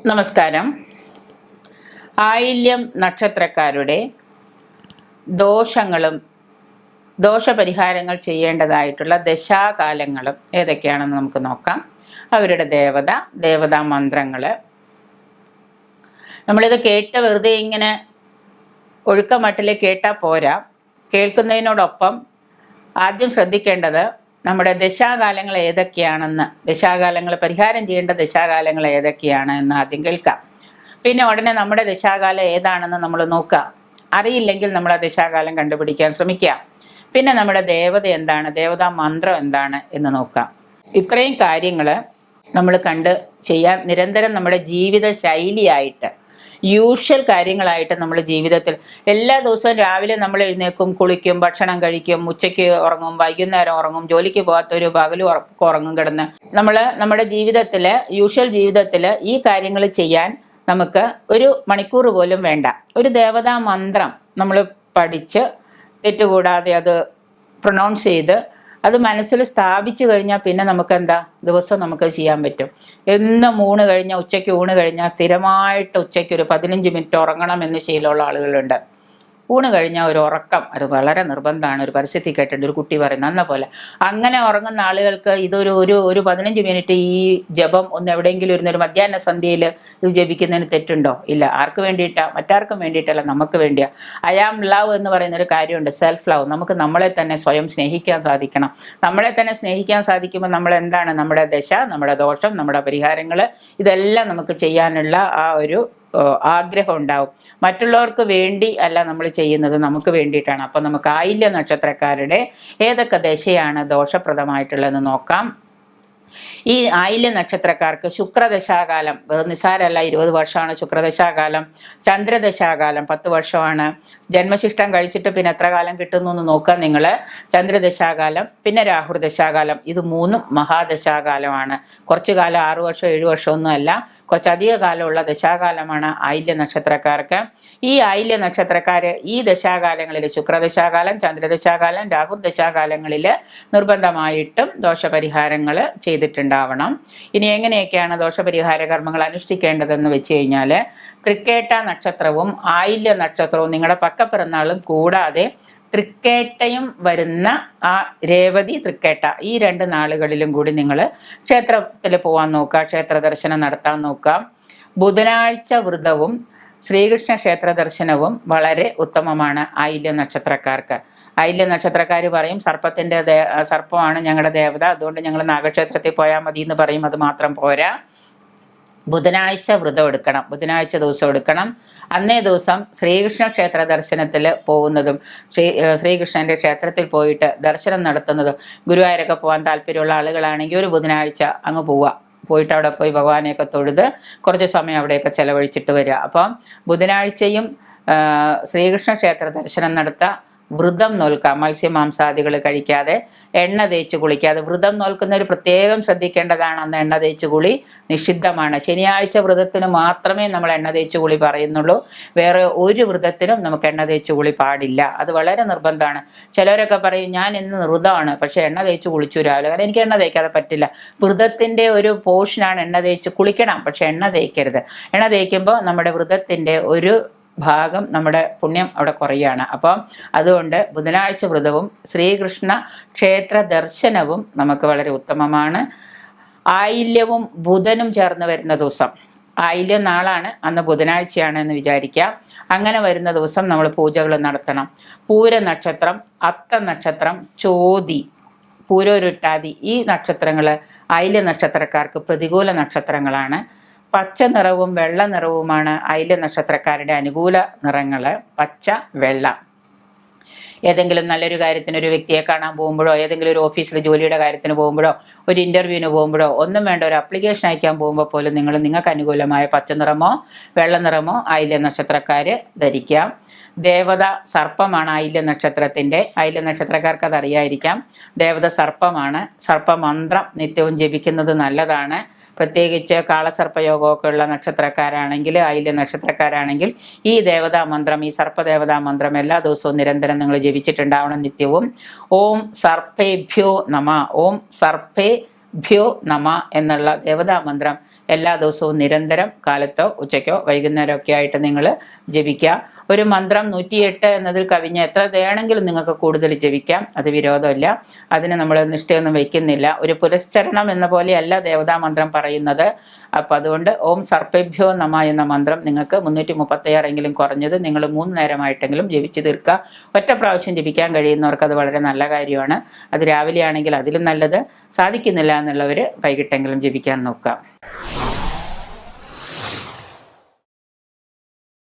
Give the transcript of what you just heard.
നമസ്കാരം. ആയില്യം നക്ഷത്രക്കാരുടെ ദോഷങ്ങളും ദോഷപരിഹാരങ്ങൾ ചെയ്യേണ്ടതായിട്ടുള്ള ദശാകാലങ്ങളും ഏതൊക്കെയാണെന്ന് നമുക്ക് നോക്കാം. അവരുടെ ദേവതാ മന്ത്രങ്ങൾ. നമ്മളിത് വെറുതെ ഇങ്ങനെ ഒഴുക്കമട്ടിൽ കേട്ടാൽ പോരാ. കേൾക്കുന്നതിനോടൊപ്പം ആദ്യം ശ്രദ്ധിക്കേണ്ടത് നമ്മുടെ ദശാകാലങ്ങൾ ഏതൊക്കെയാണെന്ന്, ദശാകാലങ്ങൾ പരിഹാരം ചെയ്യേണ്ട ദശാകാലങ്ങൾ ഏതൊക്കെയാണ് എന്ന് ആദ്യം കേൾക്കാം. പിന്നെ ഉടനെ നമ്മുടെ ദശാകാലം ഏതാണെന്ന് നമ്മൾ നോക്കുക. അറിയില്ലെങ്കിൽ നമ്മൾ ആ ദശാകാലം കണ്ടുപിടിക്കാൻ ശ്രമിക്കാം. പിന്നെ നമ്മുടെ ദേവത എന്താണ്, ദേവതാ മന്ത്രം എന്താണ് എന്ന് നോക്കാം. ഇത്രയും കാര്യങ്ങൾ നമ്മൾ ചെയ്യാൻ നിരന്തരം നമ്മുടെ ജീവിത ശൈലിയായിട്ട്, യൂഷ്വൽ കാര്യങ്ങളായിട്ട് നമ്മൾ ജീവിതത്തിൽ എല്ലാ ദിവസവും രാവിലെ നമ്മൾ എഴുന്നേൽക്കും, കുളിക്കും, ഭക്ഷണം കഴിക്കും, ഉച്ചയ്ക്ക് ഉറങ്ങും, വൈകുന്നേരം ഉറങ്ങും, ജോലിക്ക് പോകാത്തൊരു പകലും ഉറങ്ങും കിടന്ന് നമ്മുടെ ജീവിതത്തിൽ, യൂഷ്വൽ ജീവിതത്തിൽ ഈ കാര്യങ്ങൾ ചെയ്യാൻ നമുക്ക് ഒരു മണിക്കൂർ പോലും വേണ്ട. ഒരു ദേവതാ മന്ത്രം നമ്മൾ പഠിച്ച് തെറ്റുകൂടാതെ അത് പ്രൊനൗൺസ് ചെയ്ത് അത് മനസ്സിൽ സ്ഥാപിച്ചു കഴിഞ്ഞാൽ പിന്നെ നമുക്ക് എന്താ, ദിവസം നമുക്ക് ചെയ്യാൻ പറ്റും. എന്നും ഉച്ചയ്ക്ക് ഊണ് കഴിഞ്ഞാൽ സ്ഥിരമായിട്ട് ഉച്ചയ്ക്ക് ഒരു 15 മിനിറ്റ് ഉറങ്ങണം എന്ന് ശീലമുള്ള ആളുകളുണ്ട്. ഊണ് കഴിഞ്ഞാൽ ഒരു ഉറക്കം, അത് വളരെ നിർബന്ധമാണ്. ഒരു പരസ്യത്തിൽ കേട്ടിട്ടുണ്ട്, ഒരു കുട്ടി പറയുന്നത് അന്ന പോലെ. അങ്ങനെ ഉറങ്ങുന്ന ആളുകൾക്ക് ഇതൊരു ഒരു 15 മിനിറ്റ് ഈ ജപം ഒന്ന് എവിടെയെങ്കിലും ഇരുന്നൊരു മധ്യാഹ്ന സന്ധ്യയിൽ ഇത് ജപിക്കുന്നതിന് തെറ്റുണ്ടോ? ഇല്ല. ആർക്ക് വേണ്ടിയിട്ടാ? മറ്റാർക്കും വേണ്ടിയിട്ടല്ല, നമുക്ക് വേണ്ടിയാ. ഐ ആം ലവ് എന്ന് പറയുന്നൊരു കാര്യമുണ്ട്, സെൽഫ് ലവ്. നമുക്ക് നമ്മളെ തന്നെ സ്വയം സ്നേഹിക്കാൻ സാധിക്കണം. നമ്മളെ തന്നെ സ്നേഹിക്കാൻ സാധിക്കുമ്പോൾ നമ്മൾ എന്താണ്, നമ്മുടെ ദശ, നമ്മുടെ ദോഷം, നമ്മുടെ പരിഹാരങ്ങൾ, ഇതെല്ലാം നമുക്ക് ചെയ്യാനുള്ള ആ ഒരു ആഗ്രഹം ഉണ്ടാവും. മറ്റുള്ളവർക്ക് വേണ്ടി അല്ല നമ്മൾ ചെയ്യുന്നത്, നമുക്ക് വേണ്ടിയിട്ടാണ്. അപ്പം നമുക്ക് ആയില്യ നക്ഷത്രക്കാരുടെ ഏതൊക്കെ ദശയാണ് ദോഷപ്രദമായിട്ടുള്ളതെന്ന് നോക്കാം. ഈ ആയില്യ നക്ഷത്രക്കാർക്ക് ശുക്രദശാകാലം നിസ്സാരമല്ല. 20 വർഷമാണ് ശുക്രദശാകാലം. ചന്ദ്രദശാകാലം 10 വർഷമാണ്. ജന്മശിഷ്ടം കഴിച്ചിട്ട് പിന്നെ എത്ര കാലം കിട്ടുന്നു എന്ന് നോക്കുക നിങ്ങൾ. ചന്ദ്രദശാകാലം, പിന്നെ രാഹുർദശാകാലം. ഇത് 3 മഹാദശാകാലമാണ്. കുറച്ചു കാലം 6 വർഷം 7 വർഷമൊന്നും അല്ല, കുറച്ചധിക കാലമുള്ള ദശാകാലമാണ് ആയില്യ നക്ഷത്രക്കാർക്ക്. ഈ ആയില്യ നക്ഷത്രക്കാർ ഈ ദശാകാലങ്ങളിൽ, ശുക്രദശാകാലം, ചന്ദ്രദശാകാലം, രാഹുർദശാകാലങ്ങളിൽ നിർബന്ധമായിട്ടും ദോഷപരിഹാരങ്ങൾ ചെയ്തിട്ടുണ്ടാവണം. ഇനി എങ്ങനെയൊക്കെയാണ് ദോഷപരിഹാര കർമ്മങ്ങൾ അനുഷ്ഠിക്കേണ്ടതെന്ന് വെച്ച് കഴിഞ്ഞാൽ, തൃക്കേട്ട നക്ഷത്രവും ആയില്യ നക്ഷത്രവും നിങ്ങളുടെ പക്കപ്പിറന്നാളും കൂടാതെ തൃക്കേട്ടയും വരുന്ന ആ രേവതി തൃക്കേട്ട, ഈ 2 നാളുകളിലും കൂടി നിങ്ങൾ ക്ഷേത്രത്തിൽ പോകാൻ നോക്കുക, ക്ഷേത്ര ദർശനം നടത്താൻ നോക്കുക. ബുധനാഴ്ച വ്രതവും ശ്രീകൃഷ്ണ ക്ഷേത്ര ദർശനവും വളരെ ഉത്തമമാണ് ആയില്യ നക്ഷത്രക്കാർക്ക്. ആയില്യ നക്ഷത്രക്കാർ പറയും സർപ്പമാണ് ഞങ്ങളുടെ ദേവത, അതുകൊണ്ട് ഞങ്ങൾ നാഗക്ഷേത്രത്തിൽ പോയാൽ മതി എന്ന് പറയും. അത് മാത്രം പോരാ, ബുധനാഴ്ച വ്രതം എടുക്കണം, ബുധനാഴ്ച ദിവസം എടുക്കണം. അന്നേ ദിവസം ശ്രീകൃഷ്ണ ക്ഷേത്ര ദർശനത്തിൽ പോകുന്നതും ശ്രീകൃഷ്ണൻ്റെ ക്ഷേത്രത്തിൽ പോയിട്ട് ദർശനം നടത്തുന്നതും, ഗുരുവായൂരൊക്കെ പോകാൻ താല്പര്യമുള്ള ആളുകളാണെങ്കിൽ ഒരു ബുധനാഴ്ച അങ്ങ് പോയിട്ട് അവിടെ പോയി ഭഗവാനെയൊക്കെ തൊഴുത് കുറച്ച് സമയം അവിടെയൊക്കെ ചെലവഴിച്ചിട്ട് വരിക. അപ്പം ബുധനാഴ്ചയും ശ്രീകൃഷ്ണ ക്ഷേത്ര ദർശനം നടത്തുക. വ്രതം നോൽക്കുക, മത്സ്യമാംസാദികൾ കഴിക്കാതെ, എണ്ണ തേച്ച് കുളിക്കാതെ. വ്രതം നോൽക്കുന്നവർ പ്രത്യേകം ശ്രദ്ധിക്കേണ്ടതാണ്, അന്ന് എണ്ണ തേച്ച് കുളി നിഷിദ്ധമാണ്. ശനിയാഴ്ച വ്രതത്തിന് മാത്രമേ നമ്മൾ എണ്ണ തേച്ച് കുളി പറയുന്നുള്ളൂ. വേറെ ഒരു വ്രതത്തിനും നമുക്ക് എണ്ണ തേച്ച് കുളി പാടില്ല. അത് വളരെ നിർബന്ധമാണ്. ചിലവരൊക്കെ പറയും ഞാൻ ഇന്ന് വ്രതമാണ് പക്ഷെ എണ്ണ തേച്ച് കുളിച്ചു രാവിലെ, കാരണം എനിക്ക് എണ്ണ തേക്കാതെ പറ്റില്ല. വ്രതത്തിൻ്റെ ഒരു പോർഷനാണ് എണ്ണ തേച്ച് കുളിക്കണം, പക്ഷെ എണ്ണ തേക്കരുത്. എണ്ണ തേക്കുമ്പോൾ നമ്മുടെ വ്രതത്തിൻ്റെ ഒരു ഭാഗം, നമ്മുടെ പുണ്യം അവിടെ കുറയാണ്. അപ്പം അതുകൊണ്ട് ബുധനാഴ്ച വ്രതവും ശ്രീകൃഷ്ണ ക്ഷേത്ര ദർശനവും നമുക്ക് വളരെ ഉത്തമമാണ്. ആയില്യവും ബുധനും ചേർന്ന് വരുന്ന ദിവസം, ആയില്യം നാളാണ്, അന്ന് ബുധനാഴ്ചയാണ് എന്ന് വിചാരിക്കുക. അങ്ങനെ വരുന്ന ദിവസം നമ്മൾ പൂജകൾ നടത്തണം. പൂര നക്ഷത്രം, അത്ത നക്ഷത്രം, ചോതി, പൂരോരുട്ടാതി, ഈ നക്ഷത്രങ്ങൾ ആയില്യ നക്ഷത്രക്കാർക്ക് പ്രതികൂല നക്ഷത്രങ്ങളാണ്. പച്ച നിറവും വെള്ള നിറവുമാണ് ആയില്യ നക്ഷത്രക്കാരുടെ അനുകൂല നിറങ്ങൾ. പച്ച, വെള്ള. ഏതെങ്കിലും നല്ലൊരു കാര്യത്തിന് ഒരു വ്യക്തിയെ കാണാൻ പോകുമ്പോഴോ, ഏതെങ്കിലും ഒരു ഓഫീസിൽ ജോലിയുടെ കാര്യത്തിന് പോകുമ്പോഴോ, ഒരു ഇൻ്റർവ്യൂവിന് പോകുമ്പോഴോ, ഒന്നും വേണ്ട, ഒരു ആപ്ലിക്കേഷൻ അയക്കാൻ പോകുമ്പോൾ പോലും നിങ്ങൾക്ക് അനുകൂലമായ പച്ച നിറമോ വെള്ള നിറമോ ആയില്യ നക്ഷത്രക്കാർ ധരിക്കാം. ദേവത സർപ്പമാണ് ആയില്യ നക്ഷത്രത്തിൻ്റെ. ആയില്യ നക്ഷത്രക്കാർക്ക് അതറിയായിരിക്കാം. ദേവത സർപ്പമാണ്. സർപ്പമന്ത്രം നിത്യവും ജപിക്കുന്നത് നല്ലതാണ്. പ്രത്യേകിച്ച് കാളസർപ്പയോഗമൊക്കെ ഉള്ള നക്ഷത്രക്കാരാണെങ്കിൽ, ആയില്യ നക്ഷത്രക്കാരാണെങ്കിൽ ഈ ദേവതാ മന്ത്രം, ഈ സർപ്പദേവതാ മന്ത്രം എല്ലാ ദിവസവും നിരന്തരം നിങ്ങൾ ജപിച്ചിട്ടുണ്ടാവണം നിത്യവും. ഓം സർപ്പേഭ്യോ നമ, ഓം സർപ്പേ സർപ്പേഭ്യോ നമ എന്നുള്ള ദേവതാ മന്ത്രം എല്ലാ ദിവസവും നിരന്തരം കാലത്തോ ഉച്ചയ്ക്കോ വൈകുന്നേരമൊക്കെ ആയിട്ട് നിങ്ങൾ ജപിക്കുക. ഒരു മന്ത്രം 108 എന്നതിൽ കവിഞ്ഞ് എത്ര വേണമെങ്കിലും നിങ്ങൾക്ക് കൂടുതൽ ജപിക്കാം, അത് വിരോധമില്ല. അതിന് നമ്മൾ നിഷ്ഠയൊന്നും വയ്ക്കുന്നില്ല. ഒരു പുരസ്ചരണം എന്ന പോലെയല്ല ദേവതാ മന്ത്രം പറയുന്നത്. അപ്പം അതുകൊണ്ട് ഓം സർപ്പേഭ്യോ നമ എന്ന മന്ത്രം നിങ്ങൾക്ക് 336 കുറഞ്ഞത് നിങ്ങൾ 3 നേരമായിട്ടെങ്കിലും ജപിച്ചു തീർക്കുക. ഒറ്റ പ്രാവശ്യം ജപിക്കാൻ കഴിയുന്നവർക്ക് അത് വളരെ നല്ല കാര്യമാണ്. അത് രാവിലെ ആണെങ്കിൽ അതിലും നല്ലത്. സാധിക്കുന്നില്ല എന്നുള്ളവർ വൈകിട്ടെങ്കിലും ജപിക്കാൻ നോക്കുക.